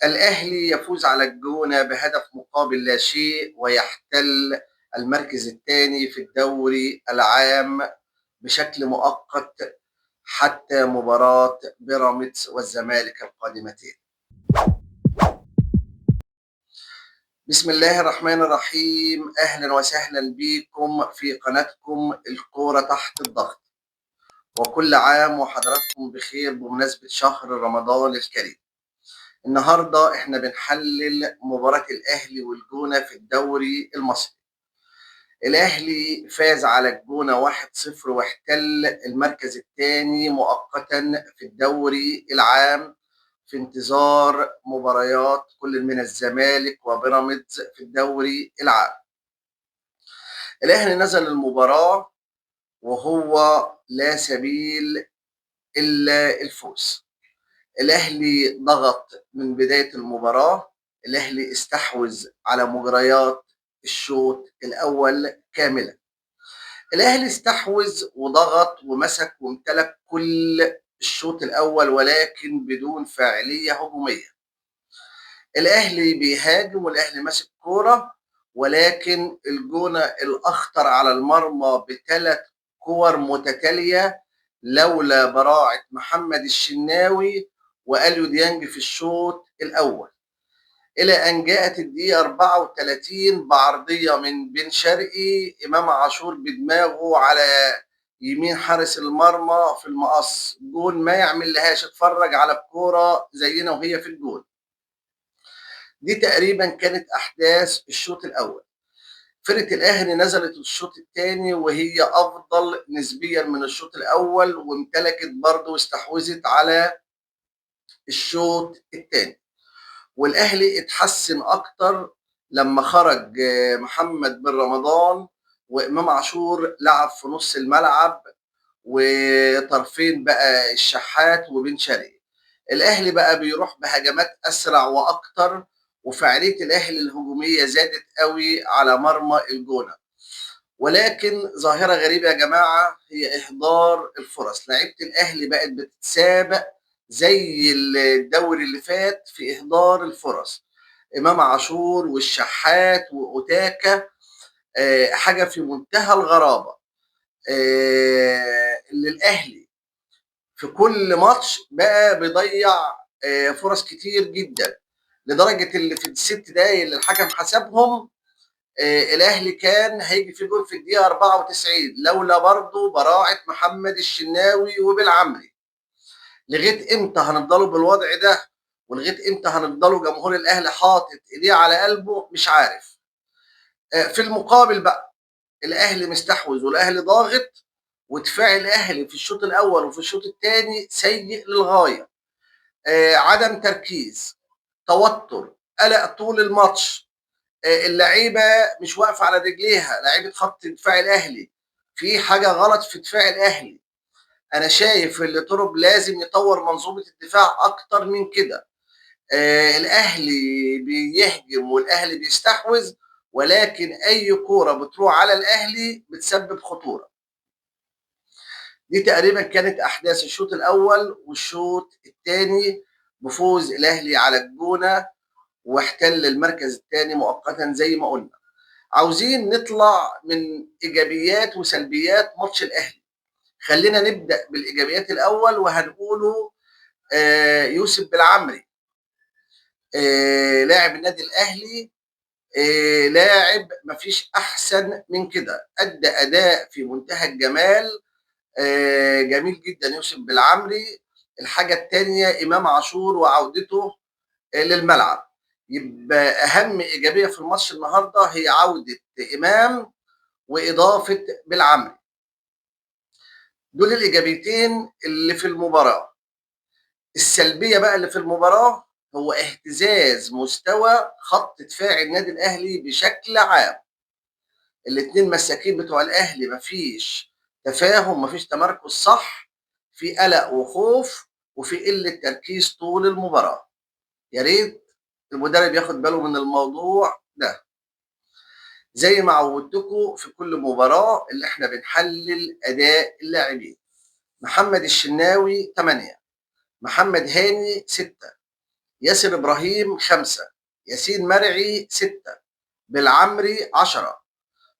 الأهلي يفوز على الجونة بهدف مقابل لا شيء ويحتل المركز الثاني في الدوري العام بشكل مؤقت حتى مباراة بيراميدز والزمالك القادمتين. بسم الله الرحمن الرحيم، أهلا وسهلا بكم في قناتكم الكورة تحت الضغط، وكل عام وحضراتكم بخير بمناسبة شهر رمضان الكريم. النهارده احنا بنحلل مباراة الأهلي والجونة في الدوري المصري. الأهلي فاز على الجونة 1-0 واحتل المركز الثاني مؤقتا في الدوري العام في انتظار مباريات كل من الزمالك وبيراميدز في الدوري العام. الأهلي نزل المباراة وهو لا سبيل إلا الفوز. الأهلي ضغط من بداية المباراة، الأهلي استحوذ على مجريات الشوط الأول كاملا. الأهلي استحوذ وضغط ومسك وامتلك كل الشوط الأول ولكن بدون فاعلية هجومية. الأهلي بيهاجم والأهلي ماسك كورة، ولكن الجونة الأخطر على المرمى بثلاث كور متتالية لولا براعة محمد الشناوي وأليو ديانج في الشوط الأول، إلى أن جاءت الدقيقة 34 بعرضية من بن شرقي، إمام عاشور بدماغه على يمين حارس المرمى في المقص، جون ما يعمل لهاش. اتفرج على الكورة زينا وهي في الجون. دي تقريبا كانت أحداث الشوط الأول. فرقة الأهلي نزلت الشوط الثاني وهي أفضل نسبيا من الشوط الأول، وامتلكت برضه واستحوذت على الشوط الثاني. والأهلي اتحسن أكتر لما خرج محمد بن رمضان وإمام عاشور لعب في نص الملعب، وطرفين بقى الشحات وبن شرقي. الأهلي بقى بيروح بهجمات أسرع وأكتر، وفعالية الأهلي الهجومية زادت قوي على مرمى الجونة. ولكن ظاهرة غريبة يا جماعة هي إهدار الفرص. لعيبة الأهلي بقت بتتسابق زي الدوري اللي فات في إهدار الفرص. إمام عاشور والشحات وأوتاكا حاجة في منتهى الغرابة. اللي الأهلي في كل ماتش بقى بيضيع فرص كتير جدا، لدرجة اللي في الست دقايق اللي الحكم حسبهم الاهلي كان هيجي في جول في الدقيقه 94 لولا برضه براعه محمد الشناوي وبالعمري. لغايه امتى هنفضلوا بالوضع ده؟ ولغايه امتى هنفضلوا جمهور الاهلي حاطط ايديه على قلبه؟ مش عارف. في المقابل بقى الاهلي مستحوذ والاهلي ضاغط، ودفاع الاهلي في الشوط الاول وفي الشوط الثاني سيء للغايه. عدم تركيز، توتر، قلق طول الماتش. اللعيبه مش واقفه على رجليها، لعيبه خط دفاع الاهلي في حاجه غلط في دفاع الاهلي. انا شايف اللي طرب لازم يطور منظومه الدفاع اكتر من كده. الاهلي بيهجم والاهلي بيستحوذ، ولكن اي كوره بتروح على الاهلي بتسبب خطوره. دي تقريبا كانت احداث الشوط الاول والشوط الثاني بفوز الاهلي على الجونه واحتل المركز الثاني مؤقتا زي ما قلنا. عاوزين نطلع من ايجابيات وسلبيات ماتش الاهلي. خلينا نبدا بالايجابيات الاول، وهنقوله يوسف بالعمري لاعب النادي الاهلي، لاعب مفيش احسن من كده، ادى اداء في منتهى الجمال. جميل جدا يوسف بالعمري. الحاجه الثانيه امام عاشور وعودته للملعب. يبقى اهم ايجابيه في الماتش النهارده هي عوده امام واضافه بالعمري. دول الايجابيتين اللي في المباراه. السلبيه بقى اللي في المباراه هو اهتزاز مستوى خط دفاع النادي الاهلي بشكل عام. الاثنين مساكين بتوع الاهلي مفيش تفاهم، مفيش تمركز صح، في قلق وخوف وفي قله تركيز طول المباراه. يا ريت المدرب ياخد باله من الموضوع ده. زي ما عودتكم في كل مباراه اللي احنا بنحلل اداء اللاعبين. محمد الشناوي 8، محمد هاني 6، ياسر إبراهيم 5، ياسين مرعي 6، بالعمري 10،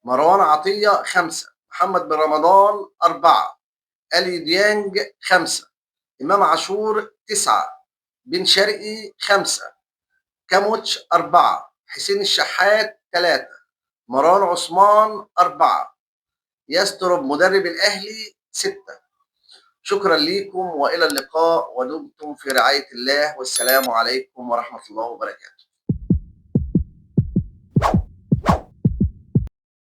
مروان عطية 5، محمد بن رمضان 4، ألي ديانج 5، إمام عاشور 9، بن شرقي 5، كاموتش 4، حسين الشحات 3، مروان عثمان 4، يسترب مدرب الأهلي 6. شكرا لكم وإلى اللقاء ودمتم في رعاية الله، والسلام عليكم ورحمة الله وبركاته.